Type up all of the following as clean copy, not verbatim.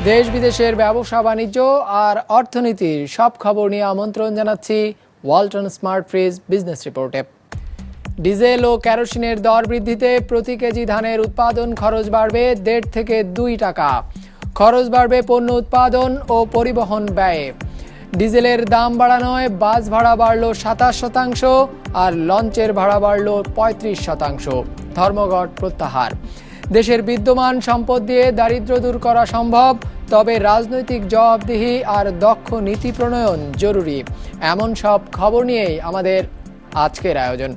দেশ বিদেশের ব্যবসা বাণিজ্য আর অর্থনীতির সব খবর নিয়ে আমন্ত্রণ জানাচ্ছি ওয়ালটন স্মার্ট ফ্রিজ বিজনেস রিপোর্টে। ডিজেল ও কেরোসিনের দর বৃদ্ধিতে প্রতি কেজি ধানের উৎপাদন খরচ বাড়বে 1.5 থেকে 2 টাকা। খরচ বাড়বে পণ্য উৎপাদন ও পরিবহন ব্যয়ে। ডিজেলের দাম বাড়ানোয় বাস ভাড়া বাড়ল 27%, আর লঞ্চের ভাড়া বাড়ল 35%। ধর্মঘট প্রত্যাহার। দেশের বিদ্যমান সম্পদ দিয়ে দারিদ্র্য দূর করা সম্ভব, তবে রাজনৈতিক জবাবদিহি আর দক্ষ নীতি প্রণয়ন জরুরি। এমন সব খবর নিয়েই আমাদের আজকের আয়োজন।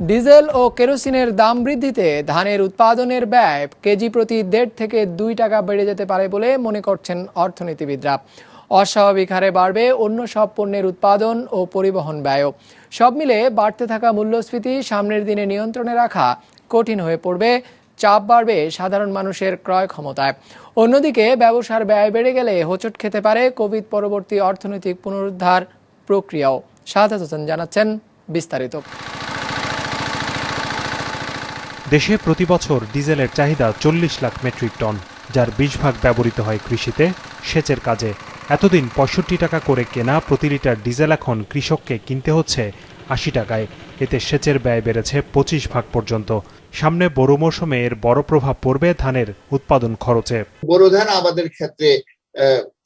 ডিজেল ও কেরোসিনের দাম বৃদ্ধিতে ধানের উৎপাদনের ব্যয় কেজি প্রতি 1.5 থেকে 2 টাকা বেড়ে যেতে পারে বলে মনে করছেন অর্থনীতিবিদরা। অস্বাভাবিক হারে বাড়বে অন্য সব পণ্যের উৎপাদন ও পরিবহন ব্যয়। সব মিলে বাড়তে থাকা মূল্যস্ফীতি সামনের দিনে নিয়ন্ত্রণে রাখা কঠিন হয়ে পড়বে। চাপ বাড়বে সাধারণ মানুষের ক্রয় ক্ষমতায়। অন্যদিকে ব্যবসার ব্যয় বেড়ে গেলে হোঁচট খেতে পারে কোভিড পরবর্তী অর্থনৈতিক পুনরুদ্ধার প্রক্রিয়াও। শাহাদাত হোসেন জানাচ্ছেন বিস্তারিত। দেশে প্রতি বছর ডিজেলের চাহিদা 40 লাখ মেট্রিক টন, যার 20 ভাগ ব্যবহৃত হয় কৃষিতে, সেচের কাজে। এতদিন 65 টাকা করে কেনা প্রতি লিটার ডিজেল এখন কৃষককে কিনতে হচ্ছে 80 টাকায়। এতে সেচের ব্যয় বেড়েছে 25 ভাগ পর্যন্ত। সামনে বোরো মৌসুমে এর বড় প্রভাব পড়বে ধানের উৎপাদন খরচে। বোরো ধান আমাদের ক্ষেত্রে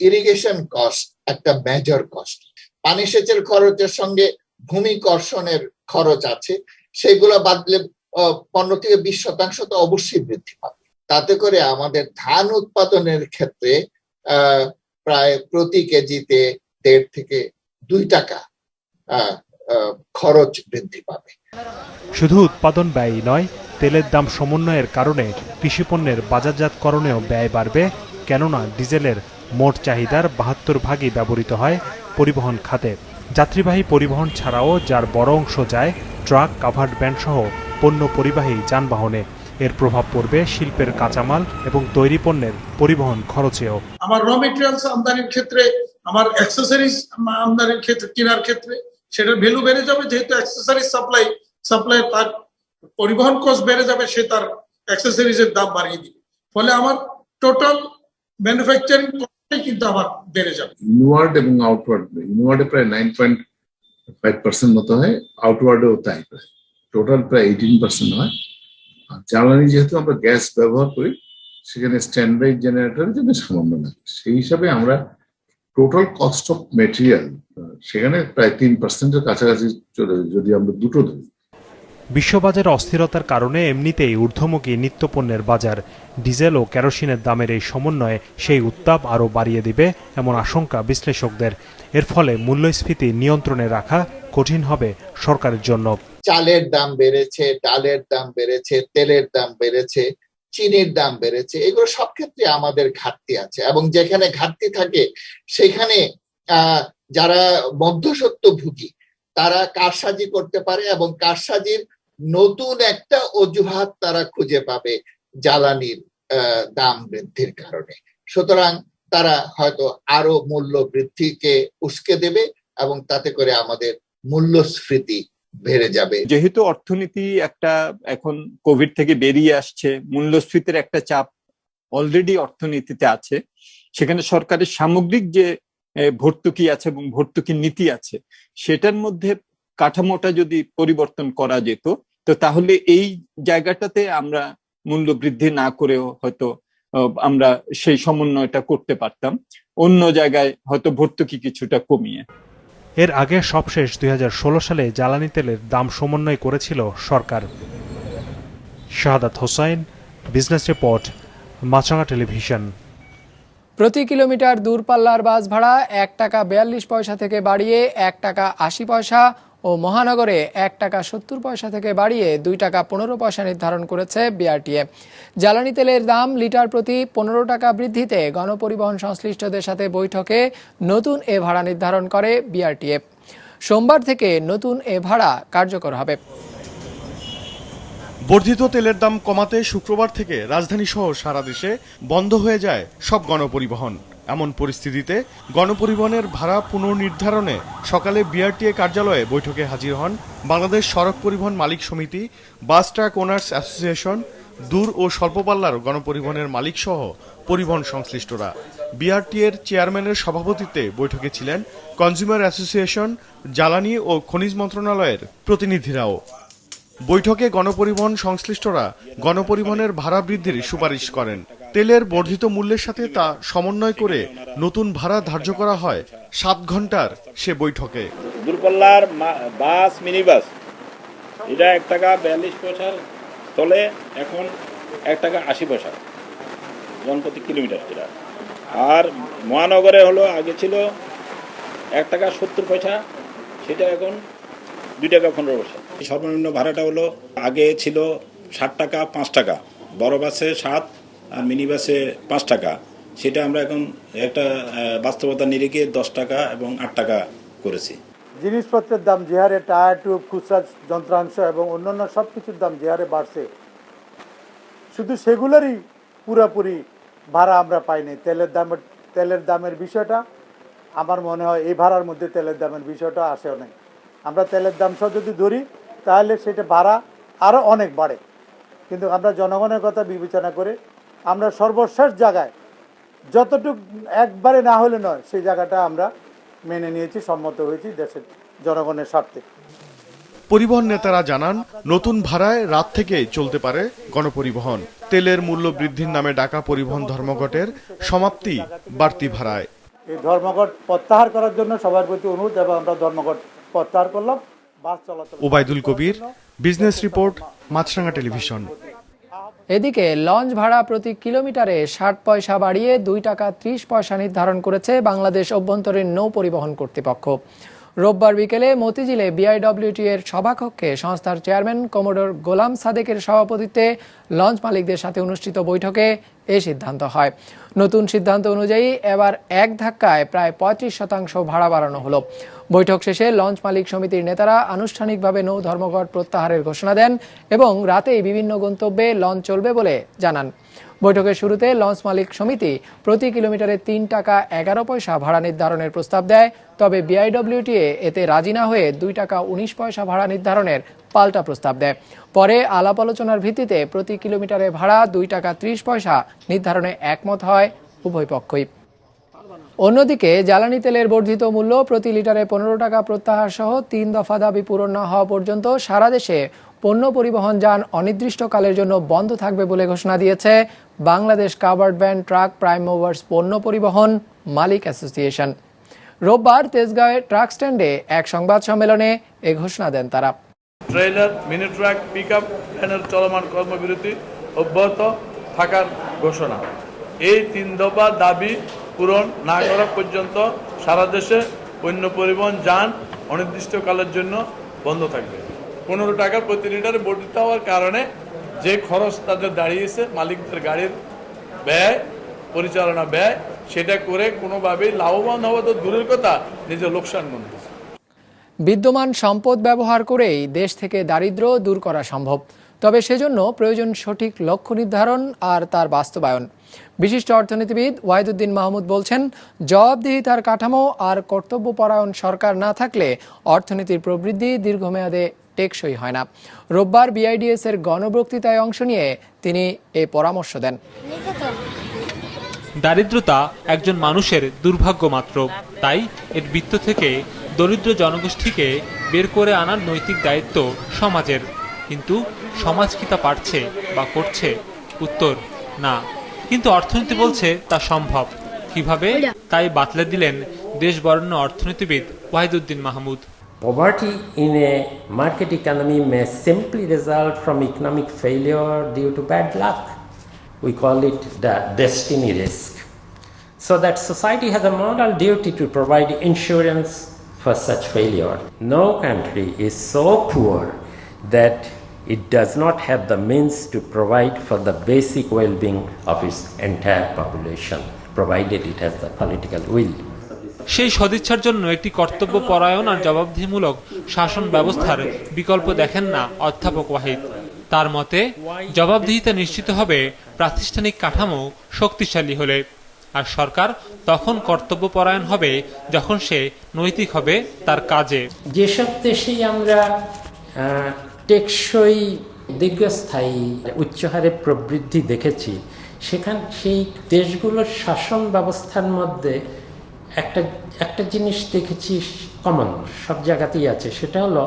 ইরিগেশন কস্ট একটা মেজর কস্ট। পানি সেচের খরচের সঙ্গে ভূমি কর্ষণের খরচ আছে, সেগুলো বাদলে 15 থেকে 20% তো অবশ্যই বৃদ্ধি পাবে। তাতে করে আমাদের ধান উৎপাদনের ক্ষেত্রে প্রায় প্রতি কেজিতে 1.5 থেকে 2 টাকা খরচ বৃদ্ধি পাবে। শুধু উৎপাদন ব্যয়ই নয়, তেলের দাম সমন্বয়ের কারণে কৃষিপণ্যের বাজারজাতকরণেও ব্যয় বাড়বে। কেননা ডিজেলের মোট চাহিদার 72 ভাগই ব্যবহৃত হয় পরিবহন খাতে। যাত্রীবাহী পরিবহন ছাড়াও যার বড় অংশ যায় ট্রাক, কাভার্ড ভ্যান সহ পণ্য পরিবাহী যানবাহনে। এর প্রভাব পড়বে শিল্পের কাঁচামাল এবং তৈরি পণ্যের পরিবহন খরচেও। আমার র মেটেরিয়ালস আমদানির ক্ষেত্রে, আমার অ্যাক্সেসরিজ আমদানির ক্ষেত্রে, কেনার ক্ষেত্রে সেটার ভ্যালু বেড়ে যাবে, যেহেতু অ্যাক্সেসরিজ সাপ্লাই তার পরিবহন কস্ট বেড়ে যাবে, সে তার অ্যাক্সেসরিজের দাম বাড়িয়ে দিবে। ফলে আমার টোটাল ম্যানুফ্যাকচারিং কস্টটাই কিন্তু আমার বেড়ে যাবে। ইনওয়ার্ড এবং আউটওয়ার্ড, ইনওয়ার্ডে প্রায় 9.5% মতো হয়, আউটওয়ার্ডেও তাই, প্রায় টোটাল প্রায় 18% হয়। আর জ্বালানি যেহেতু আমরা গ্যাস ব্যবহার করি, সেখানে স্ট্যান্ড বাই জেনারেটরের জন্য সামান্য লাগে। সেই হিসাবে আমরা টোটাল কস্ট অফ মেটেরিয়াল সেখানে প্রায় 3%-এর কাছাকাছি চলে, যদি আমরা দুটো ধরি। বিশ্ববাজারে অস্থিরতার কারণে এমনিতেই ঊর্ধ্বমুখী নিত্যপণ্যের বাজার। ডিজেল ও কেরোসিনের দামের এই সমন্বয়ে সেই উত্তাপ আরও বাড়িয়ে দিবে এমন আশঙ্কা বিশ্লেষকদের। এর ফলে মূল্যস্ফীতি নিয়ন্ত্রণে রাখা কঠিন হবে সরকারের জন্য। চালের দাম বেড়েছে, ডালের দাম বেড়েছে, তেলের দাম বেড়েছে, চিনির দাম বেড়েছে। এগুলো সব ক্ষেত্রে আমাদের ঘাটতি আছে, এবং যেখানে ঘাটতি থাকে সেখানে যারা মধ্যস্বত্বভোগী তারা কারসাজি করতে পারে, এবং কারসাজির নতুন একটা অজুহাত তারা খুঁজে পাবে জ্বালানির দাম বৃদ্ধির কারণে। সুতরাং তারা হয়তো আরো মূল্য বৃদ্ধিকে উস্কে দেবে, এবং তাতে করে আমাদের মূল্যস্ফীতি বেড়ে যাবে। যেহেতু অর্থনীতি একটা এখন কোভিড থেকে বেরিয়ে আসছে, মূল্যস্ফীতির একটা চাপ অলরেডি অর্থনীতিতে আছে, সেখানে সরকারের সামগ্রিক যে ভর্তুকি আছে এবং ভর্তুকি নীতি আছে, সেটার মধ্যে কাঠামোটা যদি পরিবর্তন করা যেত, তো তাহলে এই জায়গাটাতে আমরা মূল্য বৃদ্ধি না করেও হয়তো আমরা সেই সমন্বয়টা করতে পারতাম, অন্য জায়গায় হয়তো ভর্তুকি কিছুটা কমিয়ে। এর আগে সবশেষ 2016 সালে জ্বালানি তেলের দাম সমন্বয় করেছিল সরকার। শাহাদাত হোসেন, বিজনেস রিপোর্ট, মাছরাঙা টেলিভিশন। প্রতি কিলোমিটার দূরপাল্লার বাস ভাড়া 1 টাকা 42 পয়সা থেকে বাড়িয়ে 1 টাকা 80 পয়সা ও মহানগরে 1 টাকা 70 পয়সা থেকে বাড়িয়ে 2 টাকা 15 পয়সা নির্ধারণ করেছে বিআরটিএ। জ্বালানি তেলের দাম লিটার প্রতি 15 টাকা বৃদ্ধিতে গণপরিবহন সংশ্লিষ্টদের সাথে বৈঠকে নতুন এ ভাড়া নির্ধারণ করে বিআরটিএ। সোমবার থেকে নতুন এ ভাড়া কার্যকর হবে। বর্ধিত তেলের দাম কমাতে শুক্রবার থেকে রাজধানী সহ সারা দেশে বন্ধ হয়ে যায় সব গণপরিবহন। এমন পরিস্থিতিতে গণপরিবহনের ভাড়া পুনর্নির্ধারণে সকালে বিআরটিএ কার্যালয়ে বৈঠকে হাজির হন বাংলাদেশ সড়ক পরিবহন মালিক সমিতি, বাস ট্রাক ওনার্স অ্যাসোসিয়েশন, দূর ও স্বল্প পাল্লার গণপরিবহনের মালিক সহ পরিবহন সংশ্লিষ্টরা। বিআরটি এর চেয়ারম্যানের সভাপতিত্বে বৈঠকে ছিলেন কনজিউমার অ্যাসোসিয়েশন, জ্বালানি ও খনিজ মন্ত্রণালয়ের প্রতিনিধিরাও। বৈঠকে গণপরিবহন সংশ্লিষ্টরা গণপরিবহনের ভাড়া বৃদ্ধির সুপারিশ করেন। তেলের বর্ধিত মূল্যের সাথে তা সমন্বয় করে নতুন ভাড়া ধার্য করা হয় 7 ঘন্টার সে বৈঠকে। দূরপাল্লার বাস, মিনি বাস এটা 1 টাকা 42 পয়সার স্থলে এখন 1 টাকা 80 পয়সা জনপ্রতি কিলোমিটার যেটা। আর মহানগরে হলো আগে ছিল 1 টাকা 70 পয়সা, সেটা এখন 2 টাকা 15 পয়সা। সর্বনিম্ন ভাড়াটা হলো আগে ছিল 60 টাকা 5 টাকা, বড় বাসে 7 আর মিনি বাসে 5 টাকা। সেটা আমরা এখন একটা বাস্তবতা নিরিখে 10 টাকা এবং 8 টাকা করেছি। জিনিসপত্রের দাম যে হারে, টায়ার টিউব, খুচরা যন্ত্রাংশ এবং অন্যান্য সব কিছুর দাম যে হারে বাড়ছে, শুধু সেগুলোরই পুরোপুরি ভাড়া আমরা পাইনি। তেলের দামের বিষয়টা আমার মনে হয় এই ভাড়ার মধ্যে তেলের দামের বিষয়টা আসেও নাই। আমরা তেলের দাম সহ যদি ধরি তাহলে সেটা ভাড়া আরও অনেক বাড়ে, কিন্তু আমরা জনগণের কথা বিবেচনা করে আমরা সর্বশেষ জায়গায় যতটুকু একবারে না হলে নয় সেই জায়গাটা আমরা মেনে নিয়েছি, সম্মত হয়েছি দেশের জনগণের স্বার্থে। পরিবহন নেতারা জানান, নতুন ভাড়ায় রাত থেকে চলতে পারে গণপরিবহন। তেলের মূল্য বৃদ্ধির নামে ডাকা পরিবহন ধর্মঘটের সমাপ্তি বাড়তি ভাড়ায়। এই ধর্মঘট প্রত্যাহার করার জন্য সবার প্রতি অনুরোধ, এবং আমরা ধর্মঘট প্রত্যাহার করলাম। বাস চলাচল। ওবায়দুল কবির, বিজনেস রিপোর্ট, মাছরাঙা টেলিভিশন। এদিকে লঞ্চ ভাড়া প্রতি কিলোমিটারে 60 পয়সা বাড়িয়ে 2 টাকা 30 পয়সা নির্ধারণ করেছে বাংলাদেশ অভ্যন্তরীণ নৌ পরিবহন কর্তৃপক্ষ। রোববার বিকেলে মতিঝিলে বিআইডব্লিউটি এর সভাকক্ষে সংস্থার চেয়ারম্যান কমোডর গোলাম সাদেকের সভাপতিত্বে লঞ্চ মালিকদের সাথে অনুষ্ঠিত বৈঠকে এই সিদ্ধান্ত হয়। নতুন সিদ্ধান্ত অনুযায়ী এবার এক ধাক্কায় প্রায় 35% ভাড়া বাড়ানো হলো। বৈঠক শেষে লঞ্চ মালিক সমিতির নেতারা আনুষ্ঠানিকভাবে নৌ ধর্মঘট প্রত্যাহারের ঘোষণা দেন এবং রাতেই বিভিন্ন গন্তব্যে লঞ্চ চলবে বলে জানান। বৈঠকের শুরুতে লঞ্চ মালিক সমিতি প্রতি কিলোমিটারে 3 টাকা 11 পয়সা ভাড়া নির্ধারণের প্রস্তাব দেয়, তবে বিআইডব্লিউটিএ এতে রাজি না হয়ে 2 টাকা 19 পয়সা ভাড়া নির্ধারণের পাল্টা প্রস্তাব দেয়। পরে আলাপ আলোচনার ভিত্তিতে প্রতি কিলোমিটারে ভাড়া 2 টাকা 30 পয়সা নির্ধারণে একমত হয় উভয় পক্ষই। অন্যদিকে জ্বালানি তেলের বর্ধিত মূল্য প্রতি লিটারে 15 টাকা প্রত্যাহার সহ 3 দফা দাবি পূরণ না হওয়া পর্যন্ত সারা দেশে পণ্য পরিবহন যান অনির্দিষ্টকালের জন্য বন্ধ থাকবে বলে ঘোষণা দিয়েছে Bangladesh covered van truck prime movers পণ্য পরিবহন মালিক অ্যাসোসিয়েশন। রোববার তেজগাঁওয়ে ট্রাক স্ট্যান্ডে এক সংবাদ সম্মেলনে এ ঘোষণা দেন তারা। ট্রেলার, মিনি ট্রাক, পিকআপ ভ্যানের চলমান কর্মবিরতি অব্যাহত থাকার ঘোষণা। এই 3 দফা দাবি পূরণ না করা পর্যন্ত সারা দেশে পণ্য পরিবহন যান অনির্দিষ্টকালের জন্য বন্ধ থাকবে। 15 টাকা প্রতি লিটারে বর্ধিত হওয়ার কারণে যে খরচ তাদের দাঁড়িয়েছে, মালিকদের গাড়ির ব্যয়, পরিচালনা ব্যয়, সেটা করে কোনোভাবেই লাভবান হওয়া তো দূরের কথা, নিজের লোকসান গুনতেছে। বিদ্যমান সম্পদ ব্যবহার করেই দেশ থেকে দারিদ্র্য দূর করা সম্ভব, তবে সেজন্য প্রয়োজন সঠিক লক্ষ্য নির্ধারণ আর তার বাস্তবায়ন। বিশিষ্ট অর্থনীতিবিদ ওয়াহিদুদ্দিন মাহমুদ বলছেন, জবাবদিহিতার কাঠামো আর কর্তব্যপরায়ণ সরকার না থাকলে অর্থনীতির প্রবৃদ্ধি দীর্ঘমেয়াদে টেকসই হয় না। রোববার বিআইডিএস এর গণবক্তৃতায় অংশ নিয়ে তিনি এই পরামর্শ দেন। দারিদ্রতা একজন মানুষের দুর্ভাগ্য মাত্র, তাই এর বৃত্ত থেকে দরিদ্র জনগোষ্ঠীকে বের করে আনার নৈতিক দায়িত্ব সমাজের। কিন্তু সমাজ কি তা পারছে বা করছে? উত্তর না। কিন্তু অর্থনীতি বলছে তা সম্ভব। কিভাবে, তাই বাতলে দিলেন দেশ বরেণ্য অর্থনীতিবিদ Wahiduddin Mahmud. Poverty in a market economy may simply result from economic failure due to bad luck. We call it the destiny risk. So that society has a moral duty to provide insurance for such failure. No country is so poor that it does not have the means to provide for the basic well-being of its entire population, provided it has the political will. সেই সদিচ্ছার জন্য একটি কর্তব্যপরায়ণ আর জবাবদিহিমূলক শাসন ব্যবস্থার বিকল্প দেখেন না অধ্যাপক ওয়াহিদ। তার মতে, জবাবদিহিতা নিশ্চিত হবে প্রাতিষ্ঠানিক কাঠামো শক্তিশালী হলে, আর সরকার তখন কর্তব্যপরায়ণ হবে যখন সে নৈতিক হবে তার কাজে। যেসব দেশেই আমরা টেকসই দীর্ঘস্থায়ী উচ্চহারে প্রবৃদ্ধি দেখেছি, সেই দেশগুলোর শাসন ব্যবস্থার মধ্যে একটা জিনিস দেখেছি কমন, সব জায়গাতেই আছে, সেটা হলো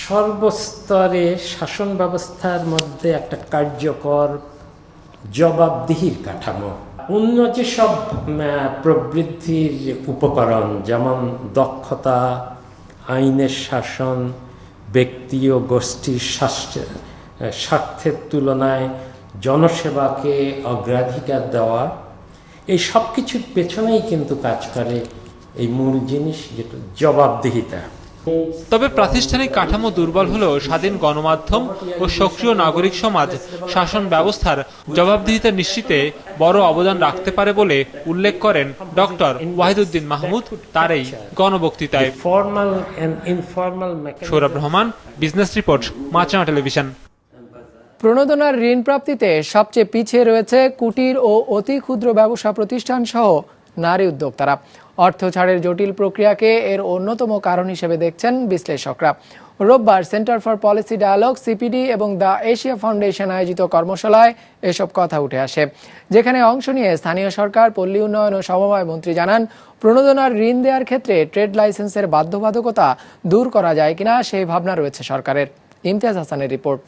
সর্বস্তরে শাসন ব্যবস্থার মধ্যে একটা কার্যকর জবাবদিহির কাঠামো। অন্য যেসব প্রবৃদ্ধির উপকরণ যেমন দক্ষতা, আইনের শাসন, ব্যক্তি ও গোষ্ঠীর স্বার্থের তুলনায় জনসেবাকে অগ্রাধিকার দেওয়া, এই সব কিছুর পেছনেই কিন্তু কাজ করে এই মূল জিনিস, যেটা জবাবদিহিতা। তবে প্রাতিষ্ঠানিক কাঠামো দুর্বল হলেও স্বাধীন গণমাধ্যম ও সক্রিয় নাগরিক সমাজ শাসন ব্যবস্থার জবাবদিহিতা নিশ্চিতে বড় অবদান রাখতে পারে বলে উল্লেখ করেন ডক্টর ওয়াহিদুদ্দিন মাহমুদ তার এই গণবক্তৃতায়। সৌরভ রহমান, বিজনেস রিপোর্ট, মাছরাঙা টেলিভিশন। প্রণোদনার ঋণ প্রাপ্তিতে সবচেয়ে পিছিয়ে রয়েছে কুটির ও অতি ক্ষুদ্র ব্যবসা প্রতিষ্ঠান সহ নারী উদ্যোক্তারা। অর্থ ছাড়ের জটিল প্রক্রিয়াকে এর অন্যতম কারণ হিসেবে দেখছেন বিশ্লেষকরা। রোববার centre for policy dialogue, CPD এবং দ্য এশিয়া ফাউন্ডেশন আয়োজিত কর্মশালায় এসব কথা উঠে আসে, যেখানে অংশ নিয়ে স্থানীয় সরকার, পল্লী উন্নয়ন ও সমবায় মন্ত্রী জানান, প্রণোদনার ঋণ দেওয়ার ক্ষেত্রে ট্রেড লাইসেন্সের বাধ্যবাধকতা দূর করা যায় কিনা সেই ভাবনা রয়েছে সরকারের। ইমতিয়াজ হাসানের রিপোর্ট।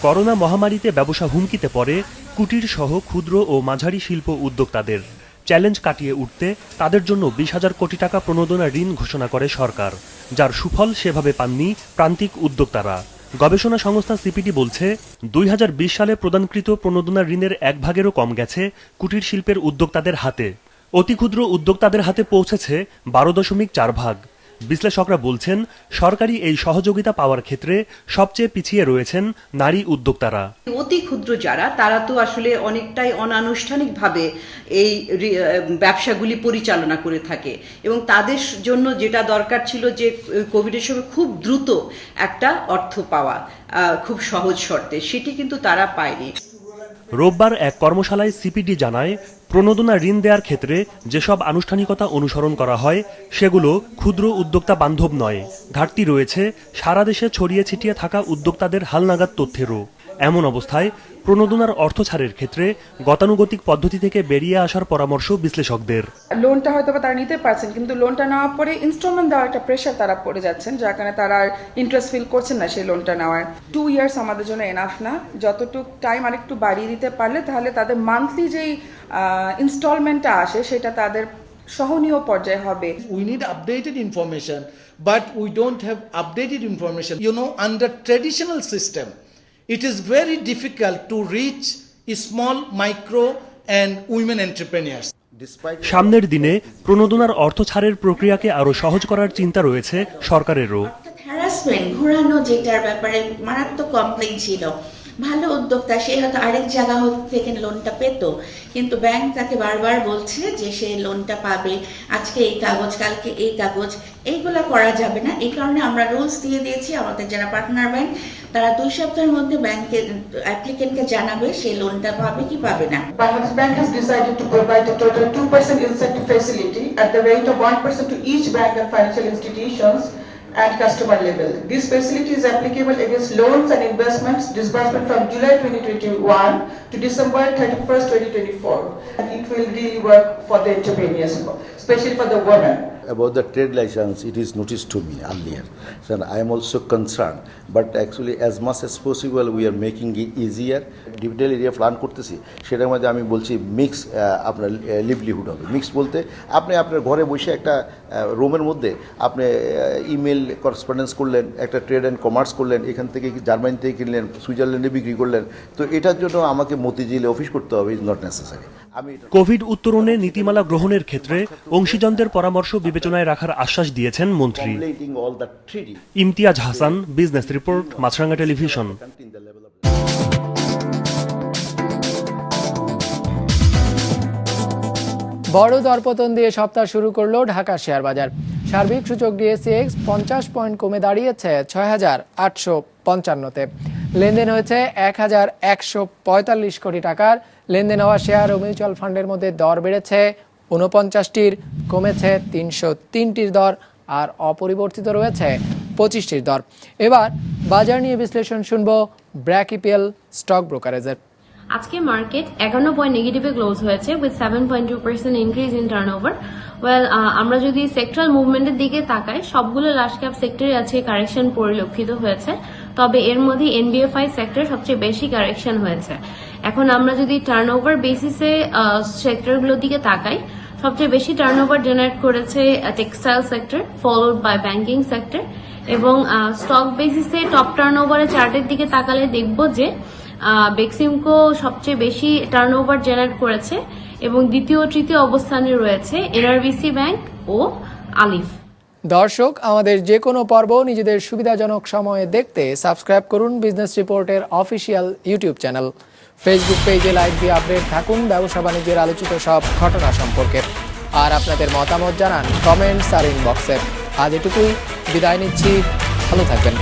করোনা মহামারীতে ব্যবসা হুমকিতে পড়ে কুটির সহ ক্ষুদ্র ও মাঝারি শিল্প উদ্যোক্তাদের। চ্যালেঞ্জ কাটিয়ে উঠতে তাদের জন্য 20,000 কোটি টাকা প্রণোদনা ঋণ ঘোষণা করে সরকার, যার সুফল সেভাবে পাননি প্রান্তিক উদ্যোক্তারা। গবেষণা সংস্থা সিপিডি বলছে, 2020 সালে প্রদানকৃত প্রণোদনা ঋণের 1/4-ও কম গেছে কুটির শিল্পের উদ্যোক্তাদের হাতে। অতি ক্ষুদ্র উদ্যোক্তাদের হাতে পৌঁছেছে 12.4 ভাগ। বিশ্লেষকরা বলছেন, সরকারি এই সহযোগিতা পাওয়ার ক্ষেত্রে সবচেয়ে পিছিয়ে রয়েছেন নারী উদ্যোক্তারা। অতি ক্ষুদ্র যারা, তারা তো আসলে অনেকটাই অনানুষ্ঠানিকভাবে এই ব্যবসাগুলি পরিচালনা করে থাকে, এবং তাদের জন্য যেটা দরকার ছিল যে কোভিডের সময় খুব দ্রুত একটা অর্থ পাওয়া খুব সহজ শর্তে, সেটি কিন্তু তারা পায়নি। রোববার এক কর্মশালায় সিপিডি জানায়, প্রণোদনা ঋণ দেওয়ার ক্ষেত্রে যেসব আনুষ্ঠানিকতা অনুসরণ করা হয় সেগুলো ক্ষুদ্র উদ্যোক্তা বান্ধব নয়। ঘাটতি রয়েছে সারা দেশে ছড়িয়ে ছিটিয়ে থাকা উদ্যোক্তাদের হালনাগাদ তথ্যেরও। এমন অবস্থায় প্রণোদনার অর্থ ছাড়ের ক্ষেত্রে গতানুগতিক পদ্ধতি থেকে বেরিয়ে আসার পরামর্শ বিশ্লেষকদের। লোনটা হয়তো তারা নিতে পারছেন, কিন্তু লোনটা নেওয়ার পরে ইনস্টলমেন্ট দেওয়ার একটা প্রেশার তারা পড়ে যাচ্ছেন, যার কারণে তারা ইন্টারেস্ট ফিল করছেন না সেই লোনটা নেওয়ার। 2 ইয়ার্স আমাদের জন্য এনাফ না, যতটুকু টাইম আরেকটু বাড়িয়ে দিতে পারলে তাহলে তাদের মান্থলি যেই ইনস্টলমেন্টটা আসে সেটা তাদের সহনীয় পর্যায়ে হবে। We need updated information, but we don't have updated information. Under traditional system, it is very difficult to reach small, micro and women entrepreneurs. সামনের দিনে প্রণোদনার অর্থ ছাড়ের প্রক্রিয়াকে আরো সহজ করার চিন্তা রয়েছে সরকারেরও। হ্যারাসমেন্ট, ঘোরানো, যেটার ব্যাপারে মারাত্মক কমপ্লেইন ছিল। ভালো উদ্যোক্তা, সে হয়তো আরেক জায়গা থেকে লোনটা পেত, কিন্তু ব্যাংক তাকে বারবার বলছে যে সে লোনটা পাবে, আজকে এই কাগজ, কালকে এই কাগজ, এইগুলা করা যাবে না। এই কারণে আমরা রুলস দিয়ে দিয়েছি, আমাদের যারা পার্টনার ব্যাংক তারা 2 সপ্তাহের মধ্যে ব্যাংকের অ্যাপ্লিকেন্টকে জানাবে সে লোনটা পাবে কি পাবে না। Bangladesh Bank has decided to provide a total 2% incentive facility at the rate of 1% to each bank and financial institutions at customer level. This facility is applicable against loans and investments disbursement from July 2021 to December 31st, 2024. And it will really work for the entrepreneurs, especially for the women. About the trade license, it is noticed to me earlier. So I am also concerned, but actually as much as possible we are making it easier. Digital area plan করতেছি, সেটার মধ্যে আমি বলছি mix আপনার livelihood হবে। Mix বলতে আপনি আপনার ঘরে বসে একটা রুমের মধ্যে আপনি ইমেল করেসপন্ডেন্স করলেন, একটা ট্রেড অ্যান্ড কমার্স করলেন, এখান থেকে জার্মানি থেকে কিনলেন, সুইজারল্যান্ডে বিক্রি করলেন। তো এটার জন্য আমাকে মতিঝিলে অফিস করতে হবে, ইজ নট নেসেসারি। কোভিড উত্তরণে নীতিমালা গ্রহণের ক্ষেত্রে অংশীজনদের পরামর্শ বিবেচনায় রাখার আশ্বাস দিয়েছেন মন্ত্রী। ইমতিয়াজ হাসান, বিজনেস রিপোর্ট, মাছরাঙা টেলিভিশন। বড় দরপতন দিয়ে সপ্তাহ শুরু করলো ঢাকা শেয়ার বাজার। সার্বিক সূচক ডিএসসিএক্স 50 পয়েন্ট কমে দাঁড়িয়েছে 6,855-তে। লেনদেন হয়েছে 1,145 কোটি টাকার। লেনদেন হওয়া শেয়ার ও মিউচুয়াল ফান্ডের মধ্যে দর বেড়েছে 49টির, কমেছে 303টির দর, আর অপরিবর্তিত রয়েছে 25টির দর। এবার বাজার নিয়ে বিশ্লেষণ শুনবো ব্র্যাক ইপিএল স্টক ব্রোকারেজের। আজকে মার্কেট 51 পয়েন্ট নেগেটিভে ক্লোজ হয়েছে উইথ 7.2% ইনক্রিজ ইন টার্নওভার। আমরা যদি সেক্টরাল মুভমেন্টের দিকে তাকাই, সবগুলো লার্জ ক্যাপ সেক্টরে আছে কারেকশন পরিলক্ষিত হয়েছে, তবে এর মধ্যে এনবিএফআই সেক্টর সবচেয়ে বেশি কারেকশন হয়েছে। এখন আমরা যদি টার্নওভার বেসিসে সেক্টরগুলোর দিকে তাকাই, সবচেয়ে বেশি টার্নওভার জেনারেট করেছে textile sector, followed by banking sector. এবং স্টক বেসিসে টপ টার্নওভারের চার্টের দিকে তাকালে দেখব যে বেক্সিমকো সবচেয়ে বেশি টার্নওভার জেনারেট করেছে এবং দ্বিতীয় তৃতীয় অবস্থানে রয়েছে এনআরবিসি ব্যাংক ও আলিফ। দর্শক, আমাদের যে কোনো পর্ব নিজেদের সুবিধাজনক সময়ে দেখতে সাবস্ক্রাইব করুন বিজনেস রিপোর্টের অফিসিয়াল ইউটিউব চ্যানেল। ফেসবুক পেজে লাইক দিয়ে আপডেট থাকুন ব্যবসা বাণিজ্যের আলোচিত সব ঘটনা সম্পর্কে। আর আপনাদের মতামত জানান কমেন্টস আর ইনবক্সে। আজ এটুকুই, বিদায় নিচ্ছি, ভালো থাকবেন।